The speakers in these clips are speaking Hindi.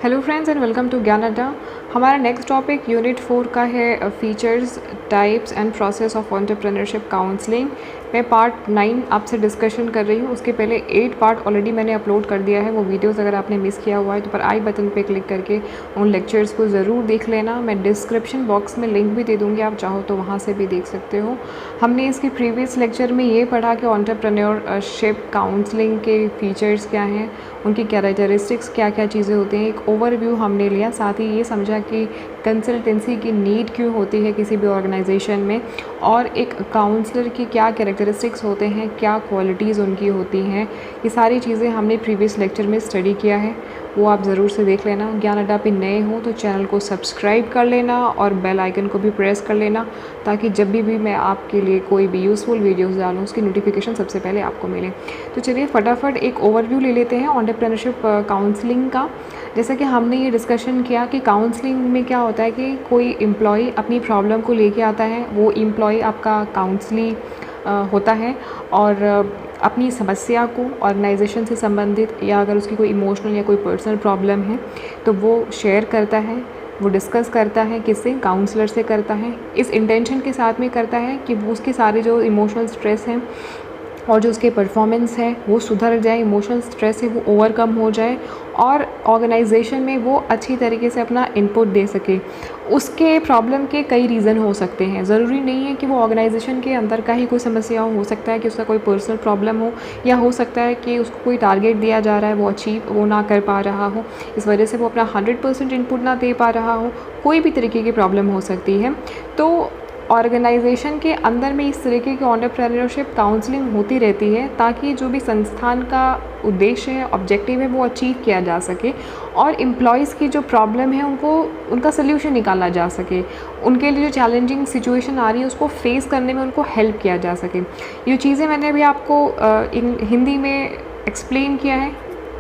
Hello friends and welcome to Gyan Adda. हमारा नेक्स्ट टॉपिक यूनिट 4 का है features, types and process of entrepreneurship counselling. मैं पार्ट 9 आपसे डिस्कशन कर रही हूँ। उसके पहले 8 पार्ट ऑलरेडी मैंने अपलोड कर दिया है। वो वीडियोस अगर आपने मिस किया हुआ है तो पर आई बटन पे क्लिक करके उन लेक्चर्स को ज़रूर देख लेना। मैं डिस्क्रिप्शन बॉक्स में लिंक भी दे दूँगी, आप चाहो तो वहाँ से भी देख सकते हो। हमने इसके प्रीवियस लेक्चर में ये पढ़ा कि एंटरप्रेन्योरशिप काउंसलिंग के फीचर्स क्या हैं, उनकी कैरेक्टरिस्टिक्स क्या क्या चीज़ें होती हैं, एक ओवरव्यू हमने लिया। साथ ही ये समझा कि कंसल्टेंसी की नीड क्यों होती है किसी भी ऑर्गेनाइजेशन में, और एक काउंसलर की क्या कैरेक्टरिस्टिक्स होते हैं, क्या क्वालिटीज़ उनकी होती हैं। ये सारी चीज़ें हमने प्रीवियस लेक्चर में स्टडी किया है, वो आप ज़रूर से देख लेना। ज्ञान अड्डा पे नए हो तो चैनल को सब्सक्राइब कर लेना और बेल आइकन को भी प्रेस कर लेना, ताकि जब भी मैं आपके लिए कोई भी यूज़फुल वीडियोस डालूँ उसकी नोटिफिकेशन सबसे पहले आपको मिले। तो चलिए फटाफट एक ओवरव्यू ले लेते हैं एंटरप्रेन्योरशिप काउंसलिंग का। जैसा कि हमने ये डिस्कशन किया कि काउंसलिंग में क्या होता है कि कोई एम्प्लॉय अपनी प्रॉब्लम को लेके आता है, वो एम्प्लॉय आपका काउंसली होता है और अपनी समस्या को ऑर्गेनाइजेशन से संबंधित या अगर उसकी कोई इमोशनल या कोई पर्सनल प्रॉब्लम है तो वो शेयर करता है, वो डिस्कस करता है। किससे? काउंसलर से करता है। इस इंटेंशन के साथ में करता है कि वो उसके सारे जो इमोशनल स्ट्रेस हैं और जो उसके परफॉर्मेंस है वो सुधर जाए, इमोशनल स्ट्रेस है वो ओवरकम हो जाए और ऑर्गेनाइजेशन में वो अच्छी तरीके से अपना इनपुट दे सके। उसके प्रॉब्लम के कई रीज़न हो सकते हैं, ज़रूरी नहीं है कि वो ऑर्गेनाइजेशन के अंदर का ही कोई समस्या हो सकता है कि उसका कोई पर्सनल प्रॉब्लम हो, या हो सकता है कि उसको कोई टारगेट दिया जा रहा है वो ना कर पा रहा हो, इस वजह से वो अपना 100% इनपुट ना दे पा रहा हो। कोई भी तरीके की प्रॉब्लम हो सकती है। तो ऑर्गेनाइजेशन के अंदर में इस तरीके की एंटरप्रेन्योरशिप काउंसलिंग होती रहती है, ताकि जो भी संस्थान का उद्देश्य है, ऑब्जेक्टिव है, वो अचीव किया जा सके और एम्प्लॉयज़ की जो प्रॉब्लम है उनका सोल्यूशन निकाला जा सके, उनके लिए जो चैलेंजिंग सिचुएशन आ रही है उसको फेस करने में उनको हेल्प किया जा सके। ये चीज़ें मैंने अभी आपको हिंदी में एक्सप्लेन किया है,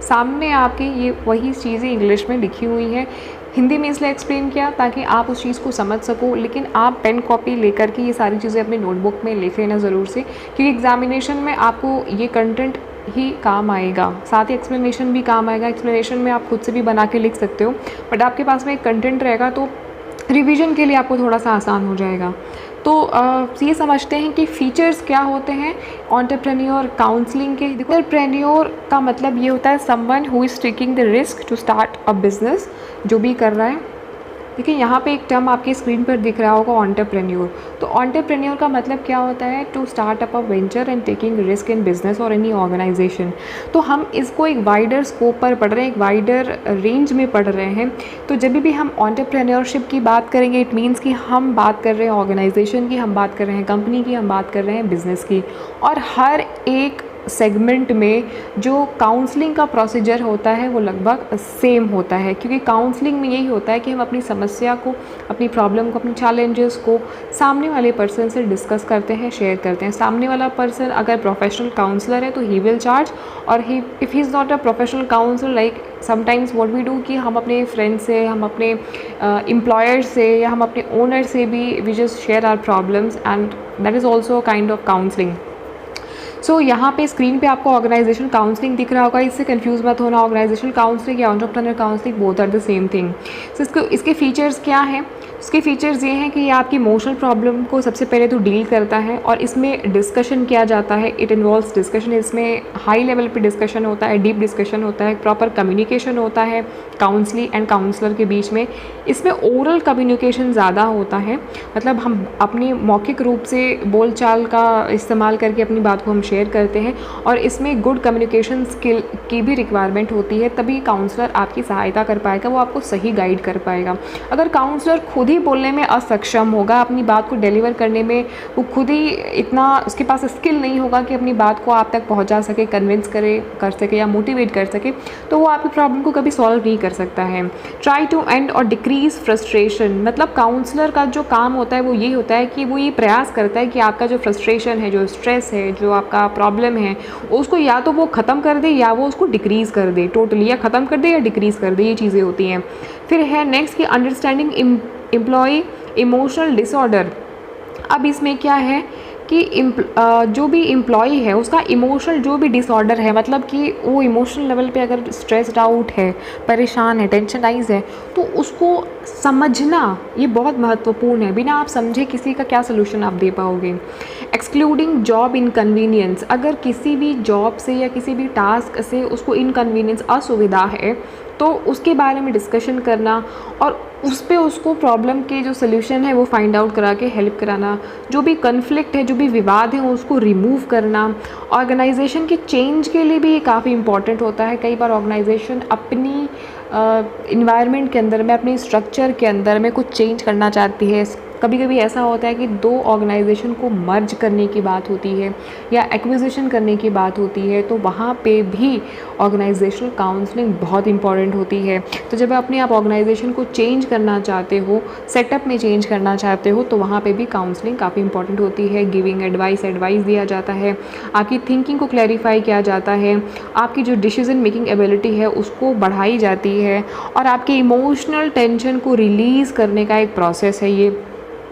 सामने आपके ये वही चीज़ें इंग्लिश में लिखी हुई हैं। हिंदी में इसलिए एक्सप्लेन किया ताकि आप उस चीज़ को समझ सको, लेकिन आप पेन कॉपी लेकर के ये सारी चीज़ें अपनी नोटबुक में लिख लेना ज़रूर से, क्योंकि एग्जामिनेशन में आपको ये कंटेंट ही काम आएगा, साथ ही एक्सप्लेनेशन भी काम आएगा। एक्सप्लेनेशन में आप खुद से भी बना के लिख सकते हो, बट आपके पास में एक कंटेंट रहेगा तो रिवीजन के लिए आपको थोड़ा सा आसान हो जाएगा। तो ये समझते हैं कि फ़ीचर्स क्या होते हैं एंटरप्रेन्योर काउंसलिंग के। एंटरप्रेन्योर का मतलब ये होता है someone who is taking the risk to start a business, जो भी कर रहा है। देखिए यहाँ पे एक टर्म आपकी स्क्रीन पर दिख रहा होगा एंटरप्रेन्योर। तो एंटरप्रेन्योर का मतलब क्या होता है? To start up a venture and taking risk in business और एनी ऑर्गेनाइजेशन। तो हम इसको एक वाइडर स्कोप पर पढ़ रहे हैं, एक वाइडर रेंज में पढ़ रहे हैं। तो जब भी हम एंटरप्रेन्योरशिप की बात करेंगे, इट मीन्स कि हम बात कर रहे हैं ऑर्गेनाइजेशन की, हम बात कर रहे हैं कंपनी की, हम बात कर रहे हैं बिज़नेस की। और हर एक सेगमेंट में जो काउंसलिंग का प्रोसीजर होता है वो लगभग सेम होता है, क्योंकि काउंसलिंग में यही होता है कि हम अपनी समस्या को, अपनी प्रॉब्लम को, अपनी चैलेंजेस को सामने वाले पर्सन से डिस्कस करते हैं, शेयर करते हैं। सामने वाला पर्सन अगर प्रोफेशनल काउंसलर है तो ही विल चार्ज, और if he is not a professional counsellor, like sometimes what we do कि हम अपने फ्रेंड से, हम अपने एम्प्लॉयर से या हम अपने ओनर से भी we just share our problems, and that is also kind of counselling. So यहाँ पे स्क्रीन पे आपको ऑर्गेनाइजेशन काउंसलिंग दिख रहा होगा, इससे कंफ्यूज मत होना। ऑर्गेनाइजेशन काउंसलिंग या entrepreneur counselling both are the same thing. So इसके फीचर्स क्या हैं? इसके फीचर्स ये हैं कि ये आपकी इमोशनल प्रॉब्लम को सबसे पहले तो डील करता है और इसमें डिस्कशन किया जाता है। इट इन्वॉल्व्स डिस्कशन, इसमें हाई लेवल पे डिस्कशन होता है, डीप डिस्कशन होता है, प्रॉपर कम्युनिकेशन होता है काउंसली एंड काउंसलर के बीच में। इसमें ओरल कम्युनिकेशन ज़्यादा होता है, मतलब हम अपनी मौखिक रूप से बोलचाल का इस्तेमाल करके अपनी बात को हम शेयर करते हैं, और इसमें गुड कम्युनिकेशन स्किल की भी रिक्वायरमेंट होती है, तभी काउंसलर आपकी सहायता कर पाएगा, वो आपको सही गाइड कर पाएगा। अगर काउंसलर खुद ही बोलने में असक्षम होगा, अपनी बात को डिलीवर करने में वो खुद ही इतना उसके पास स्किल नहीं होगा कि अपनी बात को आप तक पहुंचा सके, कन्विंस कर सके या मोटिवेट कर सके, तो वो आपकी प्रॉब्लम को कभी सॉल्व नहीं कर सकता है। ट्राई टू एंड और डिक्रीज फ्रस्ट्रेशन, मतलब काउंसलर का जो काम होता है वो ये होता है कि वो ये प्रयास करता है कि आपका जो फ्रस्ट्रेशन है, जो स्ट्रेस है, जो आपका प्रॉब्लम है, उसको या तो वो ख़त्म कर दे या वो उसको डिक्रीज़ कर दे टोटली, या ख़त्म कर दे या डिक्रीज़ कर दे, ये चीज़ें होती हैं। फिर है नेक्स्ट की अंडरस्टैंडिंग एम्प्लॉय इमोशनल डिसऑर्डर। अब इसमें क्या है कि जो भी एम्प्लॉई है उसका इमोशनल जो भी डिसऑर्डर है, मतलब कि वो इमोशनल लेवल पे अगर स्ट्रेस्ड आउट है, परेशान है, टेंशनाइज है, तो उसको समझना ये बहुत महत्वपूर्ण है। बिना आप समझे किसी का क्या सोल्यूशन आप दे पाओगे। एक्सक्लूडिंग जॉब इनकन्वीनियंस, अगर किसी भी जॉब से या किसी भी टास्क से उसको इनकन्वीनियंस, असुविधा है, तो उसके बारे में डिस्कशन करना और उस पे उसको प्रॉब्लम के जो सोल्यूशन है वो फाइंड आउट करा के हेल्प कराना। जो भी कन्फ्लिक्ट है, जो भी विवाद है, उसको रिमूव करना। ऑर्गेनाइजेशन के चेंज के लिए भी ये काफ़ी इंपॉर्टेंट होता है। कई बार ऑर्गेनाइजेशन अपनी इन्वायरमेंट के अंदर में, अपने स्ट्रक्चर के अंदर में कुछ चेंज करना चाहती है। कभी कभी ऐसा होता है कि दो ऑर्गेनाइजेशन को मर्ज करने की बात होती है या एक्विजिशन करने की बात होती है, तो वहाँ पे भी ऑर्गेनाइजेशनल काउंसलिंग बहुत इंपॉर्टेंट होती है। तो जब अपने आप ऑर्गेनाइजेशन को चेंज करना चाहते हो, सेटअप में चेंज करना चाहते हो, तो वहाँ पे भी काउंसलिंग काफ़ी इंपॉर्टेंट होती है। गिविंग एडवाइस दिया जाता है, आपकी थिंकिंग को क्लैरिफाई किया जाता है, आपकी जो डिसीजन मेकिंग एबिलिटी है उसको बढ़ाई जाती है, और आपके इमोशनल टेंशन को रिलीज़ करने का एक प्रोसेस है ये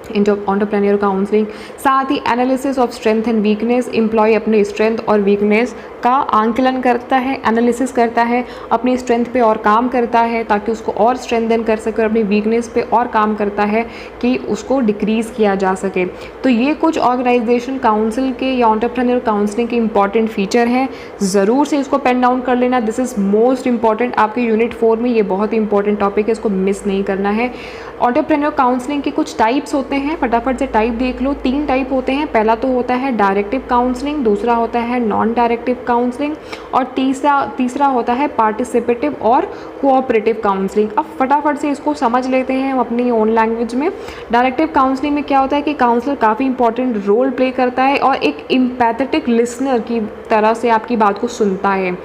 एंटरप्रेन्योर काउंसलिंग। साथ ही analysis of strength and weakness, employee अपने स्ट्रेंथ और वीकनेस का आंकलन करता है, एनालिसिस करता है, अपनी स्ट्रेंथ पे और काम करता है ताकि उसको और स्ट्रेंथन कर सके, और अपनी वीकनेस पे और काम करता है कि उसको डिक्रीज़ किया जा सके। तो ये कुछ ऑर्गेनाइजेशन काउंसिल के या एंटरप्रेन्योर काउंसलिंग के इंपॉर्टेंट फीचर हैं। ज़रूर से इसको पेन डाउन कर लेना, दिस इज़ मोस्ट इंपॉर्टेंट। आपके यूनिट 4 में ये बहुत इंपॉर्टेंट टॉपिक है, इसको मिस नहीं करना है। एंटरप्रेन्योर काउंसलिंग के कुछ टाइप्स होते हैं, फटाफट से टाइप देख लो। 3 टाइप होते हैं। पहला तो होता है डायरेक्टिव काउंसलिंग, दूसरा होता है नॉन डायरेक्टिव काउंसलिंग, और तीसरा होता है पार्टिसिपेटिव और कोऑपरेटिव काउंसलिंग। अब फटाफट से इसको समझ लेते हैं हम अपनी ओन लैंग्वेज में। डायरेक्टिव काउंसलिंग में क्या होता है कि काउंसलर काफ़ी इंपॉर्टेंट रोल प्ले करता है और एक एम्पैथेटिक लिसनर की तरह से आपकी बात को सुनता है।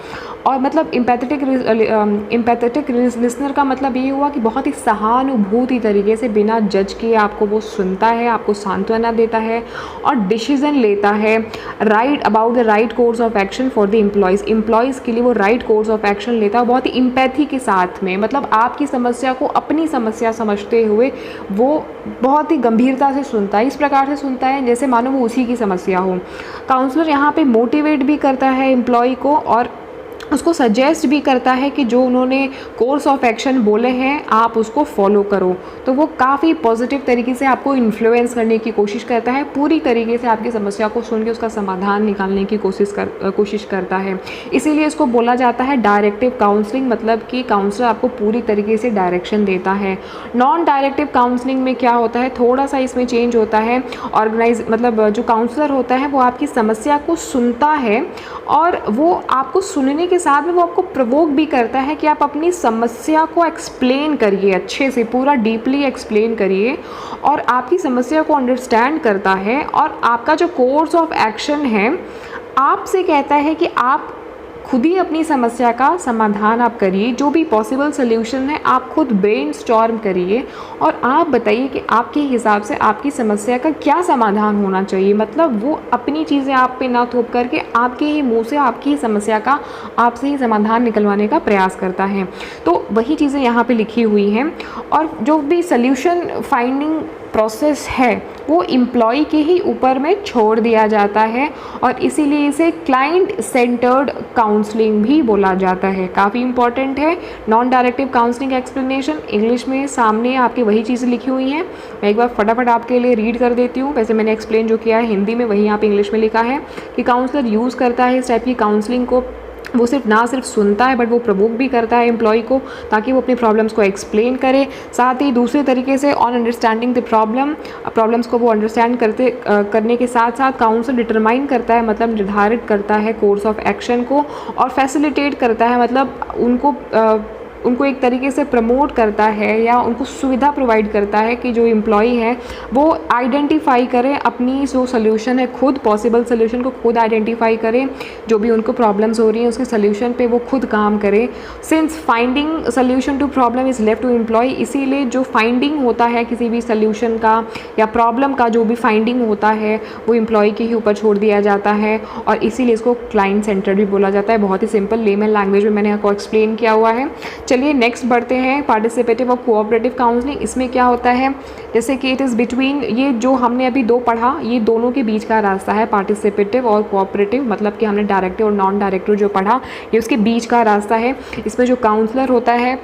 और मतलब एम्पैथेटिक लिसनर का मतलब ये हुआ कि बहुत ही सहानुभूति तरीके से, बिना जज किए आपको वो सुनता है, आपको सांत्वना देता है और डिसीजन लेता है right about the right course of action for the employees के लिए वो राइट कोर्स ऑफ एक्शन लेता है बहुत ही एम्पैथी के साथ में। मतलब आपकी समस्या को अपनी समस्या समझते हुए वो बहुत ही गंभीरता से सुनता है, इस प्रकार से सुनता है जैसे मानो वो उसी की समस्या हो। काउंसलर यहाँ पे मोटिवेट भी करता है एम्प्लॉय को और उसको सजेस्ट भी करता है कि जो उन्होंने कोर्स ऑफ एक्शन बोले हैं आप उसको फॉलो करो। तो वो काफ़ी पॉजिटिव तरीके से आपको इन्फ्लुएंस करने की कोशिश करता है, पूरी तरीके से आपकी समस्या को सुन के उसका समाधान निकालने की कोशिश करता है। इसीलिए इसको बोला जाता है डायरेक्टिव काउंसलिंग, मतलब कि काउंसलर आपको पूरी तरीके से डायरेक्शन देता है। नॉन डायरेक्टिव काउंसलिंग में क्या होता है, थोड़ा सा इसमें चेंज होता है। मतलब जो काउंसलर होता है वो आपकी समस्या को सुनता है और वो आपको सुनने के साथ में वो आपको प्रोवोक भी करता है कि आप अपनी समस्या को एक्सप्लेन करिए, अच्छे से पूरा डीपली एक्सप्लेन करिए, और आपकी समस्या को अंडरस्टैंड करता है। और आपका जो कोर्स ऑफ एक्शन है आपसे कहता है कि आप खुद ही अपनी समस्या का समाधान आप करिए, जो भी पॉसिबल सोल्यूशन है आप खुद ब्रेनस्टॉर्म करिए और आप बताइए कि आपके हिसाब से आपकी समस्या का क्या समाधान होना चाहिए। मतलब वो अपनी चीज़ें आप पे ना थोप करके आपके ही मुंह से आपकी ही समस्या का आपसे ही समाधान निकलवाने का प्रयास करता है। तो वही चीज़ें यहाँ पे लिखी हुई हैं। और जो भी सोल्यूशन फाइंडिंग प्रोसेस है वो एम्प्लॉय के ही ऊपर में छोड़ दिया जाता है और इसीलिए इसे क्लाइंट सेंटर्ड काउंसलिंग भी बोला जाता है। काफ़ी इंपॉर्टेंट है। Non directive counselling explanation English में सामने आपकी वही चीज़ें लिखी हुई हैं, मैं एक बार फटाफट आपके लिए रीड कर देती हूँ। वैसे मैंने एक्सप्लेन जो किया है हिंदी में वही यहाँ पे इंग्लिश में लिखा है कि काउंसलर यूज़ करता है इस टाइप की काउंसलिंग को। वो ना सिर्फ सुनता है बट वो प्रोवोक भी करता है एम्प्लॉय को ताकि वो अपनी प्रॉब्लम्स को एक्सप्लेन करे। साथ ही दूसरे तरीके से ऑन अंडरस्टैंडिंग द प्रॉब्लम्स को वो अंडरस्टैंड करने के साथ साथ काउंसलर डिटरमाइन करता है, मतलब निर्धारित करता है कोर्स ऑफ एक्शन को, और फैसिलिटेट करता है, मतलब उनको एक तरीके से प्रमोट करता है या उनको सुविधा प्रोवाइड करता है कि जो एम्प्लॉय है वो आइडेंटिफाई करें अपनी जो सोल्यूशन है, खुद पॉसिबल सोल्यूशन को खुद आइडेंटिफाई करें, जो भी उनको प्रॉब्लम्स हो रही हैं उसके सोल्यूशन पे वो खुद काम करें। Since finding solution to problem is left to employ, इसीलिए जो फाइंडिंग होता है किसी भी सोल्यूशन का या प्रॉब्लम का, जो भी फाइंडिंग होता है वो एम्प्लॉय के ही ऊपर छोड़ दिया जाता है और इसीलिए इसको क्लाइंट सेंटर्ड भी बोला जाता है। बहुत ही सिंपल लेमन लैंग्वेज में मैंने आपको एक्सप्लेन किया हुआ है। चलिए नेक्स्ट बढ़ते हैं, पार्टिसिपेटिव और कोऑपरेटिव काउंसलिंग। इसमें क्या होता है, जैसे कि इट इज़ बिटवीन, ये जो हमने अभी दो पढ़ा ये दोनों के बीच का रास्ता है, पार्टिसिपेटिव और कोऑपरेटिव, मतलब कि हमने डायरेक्टिव और नॉन डायरेक्टिव जो पढ़ा ये उसके बीच का रास्ता है। इसमें जो काउंसलर होता है,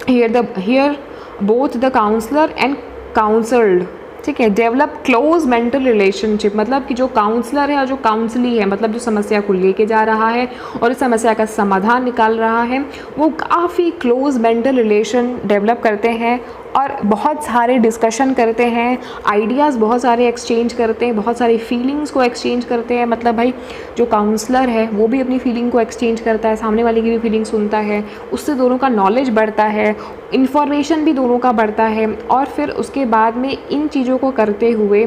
here both the counsellor and counselled, ठीक है, डेवलप क्लोज मेंटल रिलेशनशिप, मतलब कि जो काउंसलर है और जो काउंसली है, मतलब जो समस्या को लेके जा रहा है और इस समस्या का समाधान निकाल रहा है, वो काफ़ी क्लोज मेंटल रिलेशन डेवलप करते हैं और बहुत सारे डिस्कशन करते हैं, आइडियाज़ बहुत सारे एक्सचेंज करते हैं, बहुत सारी फीलिंग्स को एक्सचेंज करते हैं। मतलब भाई जो काउंसलर है वो भी अपनी फीलिंग को एक्सचेंज करता है, सामने वाले की भी फीलिंग सुनता है, उससे दोनों का नॉलेज बढ़ता है, इन्फॉर्मेशन भी दोनों का बढ़ता है। और फिर उसके बाद में इन चीज़ों को करते हुए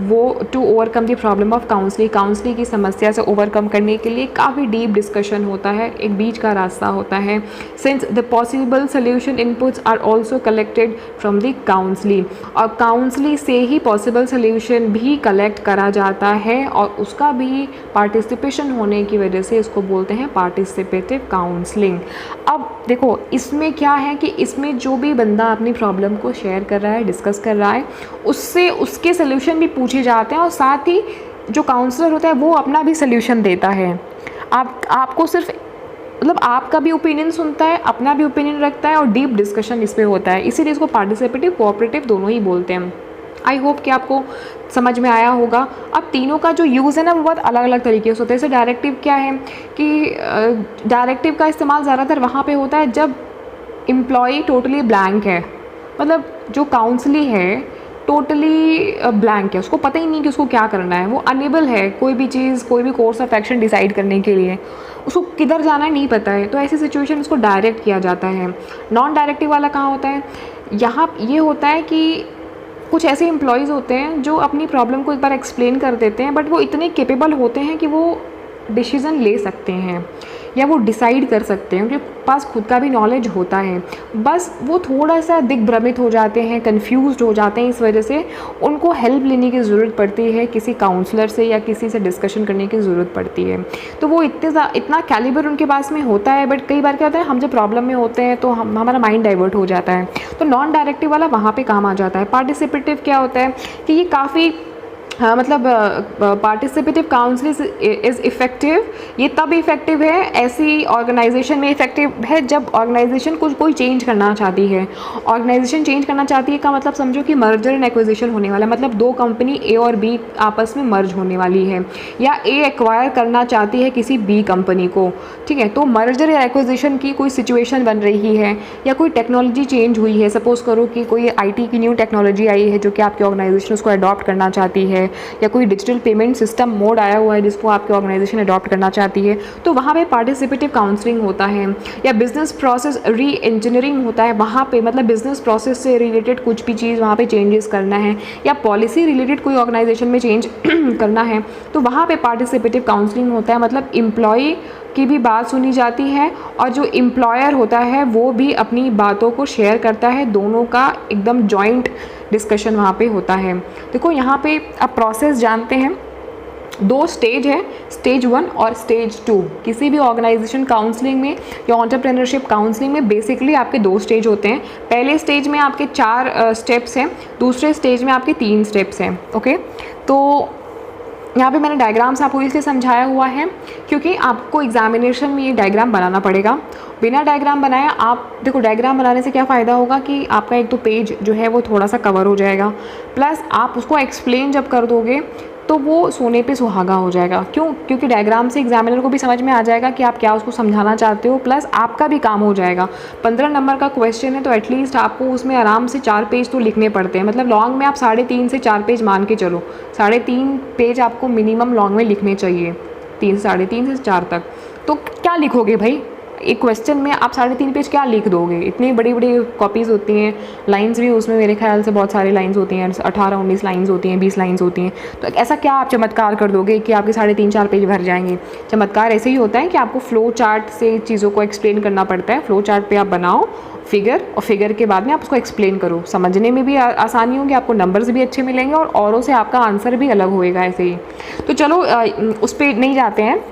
वो to overcome the problem of counselling की समस्या से ओवरकम करने के लिए काफ़ी डीप डिस्कशन होता है, एक बीच का रास्ता होता है। Since the possible solution inputs are also collected from the counselee, और काउंसली से ही पॉसिबल सोल्यूशन भी कलेक्ट करा जाता है और उसका भी पार्टिसिपेशन होने की वजह से इसको बोलते हैं पार्टिसिपेटिव काउंसलिंग। अब देखो इसमें क्या है कि इसमें जो भी बंदा अपनी प्रॉब्लम को शेयर कर रहा है, डिस्कस कर रहा है, उससे उसके सोल्यूशन भी पूछे जाते हैं और साथ ही जो काउंसलर होता है वो अपना भी सोल्यूशन देता है। आपको सिर्फ मतलब आपका भी ओपिनियन सुनता है, अपना भी ओपिनियन रखता है और डीप डिस्कशन इस पे होता है, इसीलिए इसको पार्टिसिपेटिव कोऑपरेटिव दोनों ही बोलते हैं। आई होप कि आपको समझ में आया होगा। अब तीनों का जो यूज़ है ना वो बहुत अलग अलग तरीके से होता है। जैसे डायरेक्टिव क्या है कि डायरेक्टिव का इस्तेमाल ज़्यादातर वहाँ पे होता है जब एम्प्लॉई टोटली ब्लैंक है, मतलब जो काउंसली है टोटली ब्लैंक है, उसको पता ही नहीं कि उसको क्या करना है, वो अनेबल है कोई भी चीज़, कोई भी कोर्स ऑफ एक्शन डिसाइड करने के लिए, उसको किधर जाना है नहीं पता है, तो ऐसी सिचुएशन उसको डायरेक्ट किया जाता है। नॉन डायरेक्टिव वाला कहाँ होता है, यहाँ ये होता है कि कुछ ऐसे एम्प्लॉयज़ होते हैं जो अपनी प्रॉब्लम को एक बार एक्सप्लेन कर देते हैं, बट वो इतने केपेबल होते हैं कि वो डिसीज़न ले सकते हैं या वो डिसाइड कर सकते हैं, उनके पास खुद का भी नॉलेज होता है, बस वो थोड़ा सा दिग्भ्रमित हो जाते हैं, कंफ्यूज्ड हो जाते हैं, इस वजह से उनको हेल्प लेने की ज़रूरत पड़ती है, किसी काउंसलर से या किसी से डिस्कशन करने की ज़रूरत पड़ती है। तो वो इतना कैलिबर उनके पास में होता है, बट कई बार क्या होता है हम जब प्रॉब्लम में होते हैं तो हमारा माइंड डाइवर्ट हो जाता है, तो नॉन डायरेक्टिव वाला वहाँ पर काम आ जाता है। पार्टिसिपेटिव क्या होता है कि ये काफ़ी मतलब पार्टिसिपेटिव काउंसलिंग इज़ इफ़ेक्टिव, ये तब इफ़ेक्टिव है ऐसी ऑर्गेनाइजेशन में इफ़ेक्टिव है जब ऑर्गेनाइजेशन कुछ कोई चेंज करना चाहती है। ऑर्गेनाइजेशन चेंज करना चाहती है का मतलब समझो कि मर्जर एंड एक्विजिशन होने वाला है, मतलब दो कंपनी ए और बी आपस में मर्ज होने वाली है, या ए एक्वायर करना चाहती है किसी बी कंपनी को, ठीक है, तो मर्जर या एक्विजिशन की कोई सिचुएशन बन रही है या कोई टेक्नोलॉजी चेंज हुई है, सपोज़ करो कि कोई IT की न्यू टेक्नोलॉजी आई है जो कि आपकी ऑर्गेनाइजेशन उसको अडॉप्ट करना चाहती है, या कोई डिजिटल पेमेंट सिस्टम मोड आया हुआ है जिसको आपकी ऑर्गेनाइजेशन अडॉप्ट करना चाहती है, तो वहाँ पे पार्टिसिपेटिव काउंसलिंग होता है। या बिजनेस प्रोसेस री इंजीनियरिंग होता है, वहाँ पे मतलब बिजनेस प्रोसेस से रिलेटेड कुछ भी चीज़ वहाँ पे चेंजेस करना है, या पॉलिसी रिलेटेड कोई ऑर्गेनाइजेशन में चेंज करना है, तो वहाँ पे पार्टिसिपेटिव काउंसलिंग होता है। मतलब एम्प्लॉय की भी बात सुनी जाती है और जो एम्प्लॉयर होता है वो भी अपनी बातों को शेयर करता है, दोनों का एकदम जॉइंट डिस्कशन वहाँ पे होता है। देखो यहाँ पे अब प्रोसेस जानते हैं, दो स्टेज है, स्टेज 1 और स्टेज 2। किसी भी ऑर्गेनाइजेशन काउंसलिंग में या एंटरप्रेन्योरशिप काउंसलिंग में बेसिकली आपके 2 स्टेज होते हैं। पहले स्टेज में आपके 4 स्टेप्स हैं, दूसरे स्टेज में आपके 3 स्टेप्स हैं। ओके, तो यहाँ पे मैंने डायग्राम्स आपको इसलिए समझाया हुआ है क्योंकि आपको एग्जामिनेशन में ये डायग्राम बनाना पड़ेगा। बिना डायग्राम बनाए आप देखो, डायग्राम बनाने से क्या फ़ायदा होगा कि आपका एक तो पेज जो है वो थोड़ा सा कवर हो जाएगा, प्लस आप उसको एक्सप्लेन जब कर दोगे तो वो सोने पे सुहागा हो जाएगा। क्यों? क्योंकि डायग्राम से एग्जामिनर को भी समझ में आ जाएगा कि आप क्या उसको समझाना चाहते हो, प्लस आपका भी काम हो जाएगा। 15 नंबर का क्वेश्चन है तो एटलीस्ट आपको उसमें आराम से 4 पेज तो लिखने पड़ते हैं, मतलब लॉन्ग में आप 3.5 से 4 पेज मान के चलो, 3.5 पेज आपको मिनिमम लॉन्ग में लिखने चाहिए, 3 से 3.5 से 4 तक। तो क्या लिखोगे भाई एक क्वेश्चन में, आप 3.5 पेज क्या लिख दोगे? इतनी बड़ी बड़ी कॉपीज़ होती हैं, लाइंस भी उसमें मेरे ख्याल से बहुत सारी लाइंस होती हैं, 18-19 लाइंस होती हैं, 20 लाइंस होती हैं, तो ऐसा क्या आप चमत्कार कर दोगे कि आपके 3.5-4 पेज भर जाएंगे? चमत्कार ऐसे ही होता है कि आपको फ्लो चार्ट से चीज़ों को एक्सप्लेन करना पड़ता है। फ्लो चार्ट पर आप बनाओ फिगर, और फिगर के बाद में आप उसको एक्सप्लेन करो, समझने में भी आसानी होगी, आपको नंबर्स भी अच्छे मिलेंगे और औरों से आपका आंसर भी अलग होएगा ऐसे ही। तो चलो उस पर नहीं जाते हैं,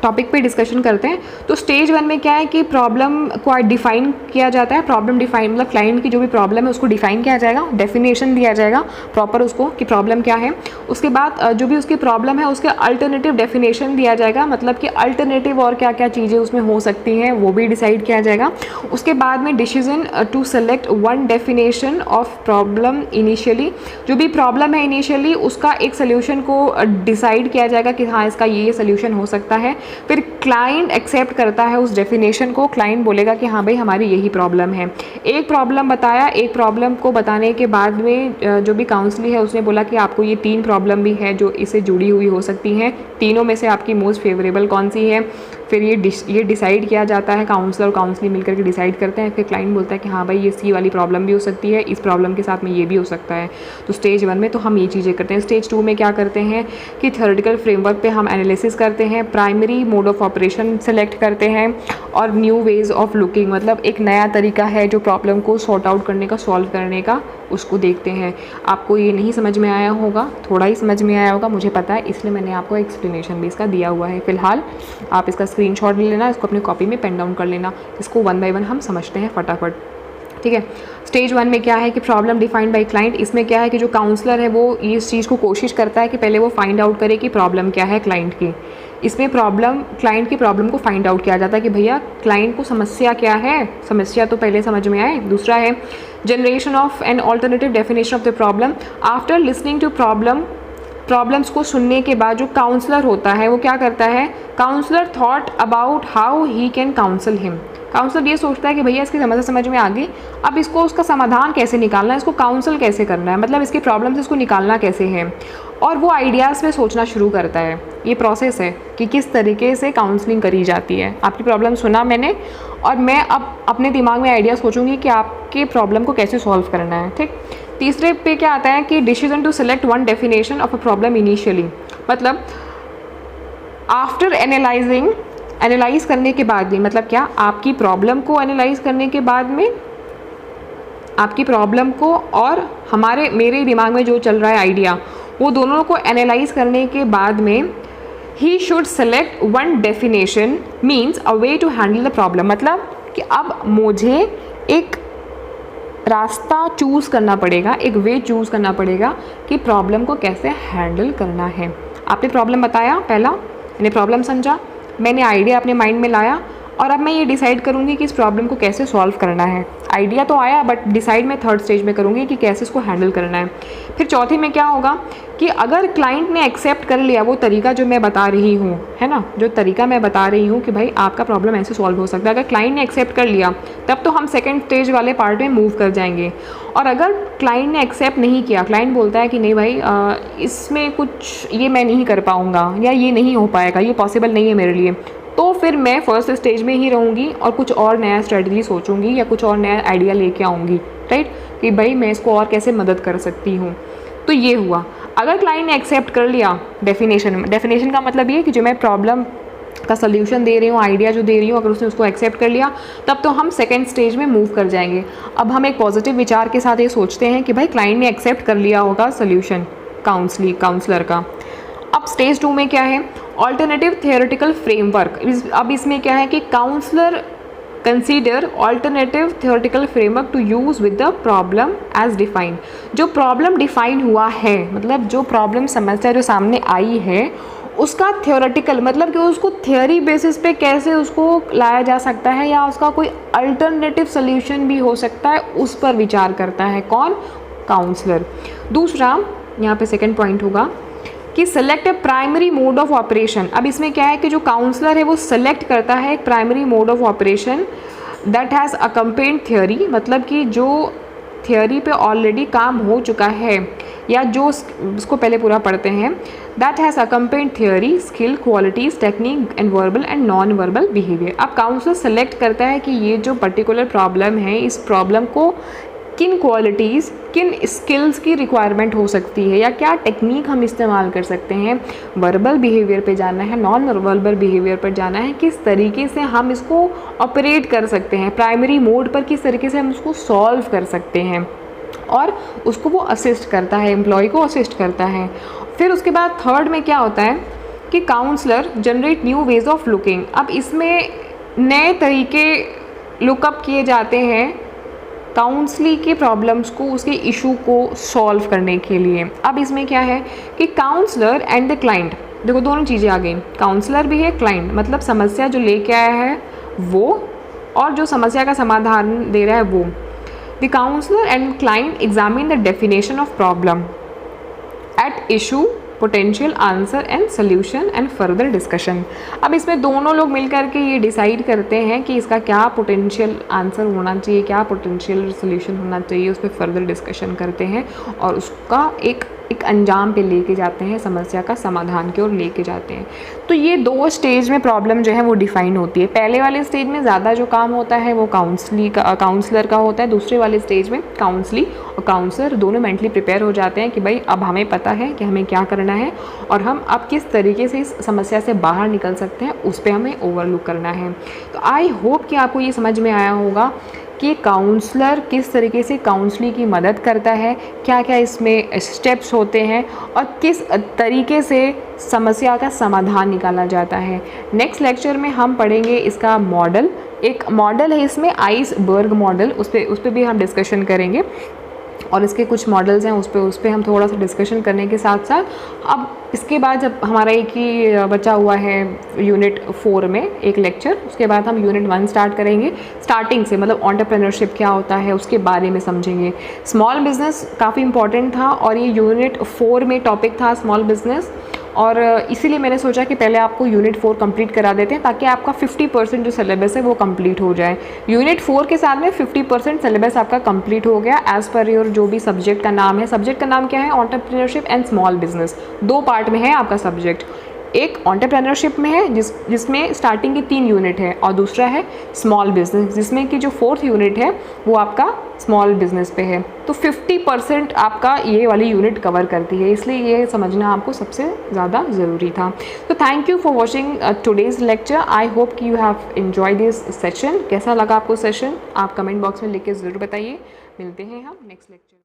टॉपिक पे डिस्कशन करते हैं। तो स्टेज 1 में क्या है कि प्रॉब्लम को डिफाइन किया जाता है। प्रॉब्लम डिफाइन मतलब क्लाइंट की जो भी प्रॉब्लम है उसको डिफाइन किया जाएगा, डेफिनेशन दिया जाएगा प्रॉपर उसको कि प्रॉब्लम क्या है। उसके बाद जो भी उसकी प्रॉब्लम है उसके अल्टरनेटिव डेफिनेशन दिया जाएगा, मतलब कि अल्टरनेटिव और क्या क्या चीज़ें उसमें हो सकती हैं वो भी डिसाइड किया जाएगा। उसके बाद में decision to select one definition of problem initially, जो भी प्रॉब्लम है इनिशियली उसका एक सोल्यूशन को डिसाइड किया जाएगा कि हाँ इसका ये सोल्यूशन हो सकता है। फिर क्लाइंट एक्सेप्ट करता है उस डेफिनेशन को, क्लाइंट बोलेगा कि हाँ भाई हमारी यही प्रॉब्लम है। एक प्रॉब्लम बताया, एक प्रॉब्लम को बताने के बाद में जो भी काउंसलर है उसने बोला कि आपको ये 3 प्रॉब्लम भी है जो इससे जुड़ी हुई हो सकती हैं, तीनों में से आपकी मोस्ट फेवरेबल कौन सी है। फिर ये डिसाइड किया जाता है, काउंसलर और काउंसलर मिलकर के डिसाइड करते हैं। फिर क्लाइंट बोलता है कि हाँ भाई ये सी वाली प्रॉब्लम भी हो सकती है, इस प्रॉब्लम के साथ में ये भी हो सकता है। तो स्टेज 1 में तो हम ये चीज़ें करते हैं। स्टेज 2 में क्या करते हैं कि थ्योरेटिकल फ्रेमवर्क पे हम एनालिसिस करते हैं, primary mode of operation select करते हैं और न्यू वेज ऑफ लुकिंग, मतलब एक नया तरीका है जो प्रॉब्लम को सॉर्ट आउट करने का, सॉल्व करने का, उसको देखते हैं। आपको ये नहीं समझ में आया होगा, थोड़ा ही समझ में आया होगा मुझे पता है, इसलिए मैंने आपको एक्सप्लेनेशन भी इसका दिया हुआ है। फिलहाल आप इसका स्क्रीनशॉट ले लेना, इसको अपनी कॉपी में पेन डाउन कर लेना, इसको 1 बाय 1 हम समझते हैं फटाफट। ठीक है, स्टेज 1 में क्या है कि प्रॉब्लम डिफाइंड बाय क्लाइंट। इसमें क्या है कि जो काउंसलर है वो इस चीज़ को कोशिश करता है कि पहले वो फाइंड आउट करे कि प्रॉब्लम क्या है क्लाइंट की। इसमें क्लाइंट की प्रॉब्लम को फाइंड आउट किया जाता है कि भैया क्लाइंट को समस्या क्या है, समस्या तो पहले समझ में आए। दूसरा है generation of an alternative definition of the problem. After listening to problems को सुनने के बाद जो काउंसलर होता है वो क्या करता है, counsellor thought about how he can counsel him. Counsellor ये सोचता है कि भैया इसकी समस्या समझ में आ गई, अब इसको उसका समाधान कैसे निकालना है, इसको काउंसल कैसे करना है, मतलब इसकी प्रॉब्लम से इसको निकालना कैसे है, और वो आइडियाज़ पे सोचना शुरू करता है। ये प्रोसेस है कि किस तरीके से काउंसलिंग करी जाती है। आपकी प्रॉब्लम सुना मैंने और मैं अब अपने दिमाग में आइडिया सोचूंगी कि आपके प्रॉब्लम को कैसे सॉल्व करना है। ठीक, तीसरे पे क्या आता है कि decision to select one definition of a problem initially, मतलब आफ्टर एनालाइज करने के बाद में, मतलब क्या आपकी प्रॉब्लम को एनालाइज करने के बाद में, आपकी प्रॉब्लम को और मेरे दिमाग में जो चल रहा है आइडिया, वो दोनों को एनालाइज करने के बाद में he should select one definition means a way to handle the problem, मतलब कि अब मुझे एक रास्ता चूज़ करना पड़ेगा, एक वे चूज़ करना पड़ेगा कि प्रॉब्लम को कैसे हैंडल करना है। आपने प्रॉब्लम बताया, पहला मैंने प्रॉब्लम समझा, मैंने आइडिया अपने माइंड में लाया और अब मैं ये डिसाइड करूँगी कि इस प्रॉब्लम को कैसे सॉल्व करना है। आइडिया तो आया बट डिसाइड मैं थर्ड स्टेज में करूँगी कि कैसे इसको हैंडल करना है। फिर चौथे में क्या होगा कि अगर क्लाइंट ने एक्सेप्ट कर लिया वो तरीका जो मैं बता रही हूँ, है ना, जो तरीका मैं बता रही हूँ कि भाई आपका प्रॉब्लम ऐसे सॉल्व हो सकता है, अगर क्लाइंट ने एक्सेप्ट कर लिया तब तो हम सेकेंड स्टेज वाले पार्ट में मूव कर जाएंगे। और अगर क्लाइंट ने एक्सेप्ट नहीं किया, क्लाइंट बोलता है कि नहीं भाई इसमें कुछ ये मैं नहीं कर पाऊँगा या ये नहीं हो पाएगा, ये पॉसिबल नहीं है मेरे लिए, तो फिर मैं फर्स्ट स्टेज में ही रहूँगी और कुछ और नया स्ट्रेटजी सोचूंगी या कुछ और नया आइडिया लेके आऊँगी, राइट, कि भाई मैं इसको और कैसे मदद कर सकती हूँ। तो ये हुआ, अगर क्लाइंट ने एक्सेप्ट कर लिया डेफिनेशन का मतलब ये कि जो मैं प्रॉब्लम का सल्यूशन दे रही हूँ, आइडिया जो दे रही हूँ, अगर उसने उसको एक्सेप्ट कर लिया तब तो हम सेकेंड स्टेज में मूव कर जाएंगे। अब हम एक पॉजिटिव विचार के साथ ये सोचते हैं कि भाई क्लाइंट ने एक्सेप्ट कर लिया होगा सल्यूशन काउंसलर का। अब स्टेज 2 में क्या है, ऑल्टरनेटिव थियोरेटिकल फ्रेमवर्क। अब इसमें क्या है कि counsellor consider alternative theoretical framework to use with the problem as defined. जो प्रॉब्लम डिफाइन हुआ है, मतलब जो प्रॉब्लम समस्या जो सामने आई है उसका थियोरेटिकल, मतलब कि उसको थियोरी बेसिस पे कैसे उसको लाया जा सकता है या उसका कोई अल्टरनेटिव सोल्यूशन भी हो सकता है, उस पर विचार करता है कौन, काउंसलर। दूसरा यहाँ पे सेकंड पॉइंट होगा कि select A primary mode of operation. अब इसमें क्या है कि जो काउंसलर है वो सेलेक्ट करता है एक primary mode of operation that has accompanied theory, मतलब कि जो थियोरी पे ऑलरेडी काम हो चुका है या जो उसको पहले पूरा पढ़ते हैं, that has accompanied theory, skill, qualities, technique and verbal and non verbal behaviour. अब काउंसलर सेलेक्ट करता है कि ये जो पर्टिकुलर प्रॉब्लम है, इस प्रॉब्लम को किन क्वालिटीज़, किन स्किल्स की रिक्वायरमेंट हो सकती है या क्या टेक्निक हम इस्तेमाल कर सकते हैं, वर्बल बिहेवियर पे जाना है, नॉन वर्बल बिहेवियर पर जाना है, किस तरीके से हम इसको ऑपरेट कर सकते हैं, प्राइमरी मोड पर किस तरीके से हम उसको सॉल्व कर सकते हैं, और उसको वो असिस्ट करता है, एम्प्लॉय को असिस्ट करता है। फिर उसके बाद थर्ड में क्या होता है कि counsellor generate new ways of looking. अब इसमें नए तरीके लुकअप किए जाते हैं काउंसलिंग के प्रॉब्लम्स को, उसके इशू को सॉल्व करने के लिए। अब इसमें क्या है कि काउंसलर एंड द क्लाइंट, देखो दोनों चीज़ें आ गई, काउंसलर भी है, क्लाइंट मतलब समस्या जो लेके आया है वो, और जो समस्या का समाधान दे रहा है वो। The counsellor and client examine the definition of problem at issue, potential answer and solution and further discussion. अब इसमें दोनों लोग मिलकर के ये डिसाइड करते हैं कि इसका क्या पोटेंशियल आंसर होना चाहिए, क्या पोटेंशियल सोल्यूशन होना चाहिए, उस पर फर्दर डिस्कशन करते हैं और उसका एक अंजाम पे लेके जाते हैं, समस्या का समाधान की ओर लेके जाते हैं। तो ये दो स्टेज में प्रॉब्लम जो है वो डिफाइन होती है। पहले वाले स्टेज में ज़्यादा जो काम होता है वो काउंसलर का होता है, दूसरे वाले स्टेज में काउंसली और काउंसलर दोनों मेंटली प्रिपेयर हो जाते हैं कि भाई अब हमें पता है कि हमें क्या करना है और हम अब किस तरीके से इस समस्या से बाहर निकल सकते हैं, उस पर हमें ओवरलुक करना है। तो आई होप कि आपको ये समझ में आया होगा कि काउंसलर किस तरीके से काउंसलिंग की मदद करता है, क्या क्या इसमें स्टेप्स होते हैं और किस तरीके से समस्या का समाधान निकाला जाता है। नेक्स्ट लेक्चर में हम पढ़ेंगे इसका मॉडल, एक मॉडल है इसमें आइसबर्ग मॉडल, उस पर भी हम डिस्कशन करेंगे और इसके कुछ मॉडल्स हैं उस पर हम थोड़ा सा डिस्कशन करने के साथ साथ अब इसके बाद जब हमारा एक ही बचा हुआ है यूनिट 4 में एक लेक्चर, उसके बाद हम यूनिट 1 स्टार्ट करेंगे स्टार्टिंग से, मतलब एंटरप्रेन्योरशिप क्या होता है उसके बारे में समझेंगे। स्मॉल बिजनेस काफ़ी इंपॉर्टेंट था और ये यूनिट 4 में टॉपिक था स्मॉल बिजनेस, और इसीलिए मैंने सोचा कि पहले आपको यूनिट 4 कंप्लीट करा देते हैं ताकि आपका 50% जो सिलेबस है वो कंप्लीट हो जाए। यूनिट 4 के साथ में 50% सिलेबस आपका कंप्लीट हो गया एज़ पर योर जो भी सब्जेक्ट का नाम है। सब्जेक्ट का नाम क्या है? Entrepreneurship and small business. 2 part में है आपका सब्जेक्ट, एक एंटरप्रेन्योरशिप में है जिसमें स्टार्टिंग की 3 यूनिट है और दूसरा है स्मॉल बिजनेस जिसमें कि जो 4th यूनिट है वो आपका स्मॉल बिजनेस पे है। तो 50% आपका ये वाली यूनिट कवर करती है, इसलिए ये समझना आपको सबसे ज़्यादा ज़रूरी था। तो thank you for watching today's lecture. I hope कि you have enjoy this session. कैसा लगा आपको सेशन आप कमेंट बॉक्स में लिख के ज़रूर बताइए। मिलते हैं हम नेक्स्ट लेक्चर।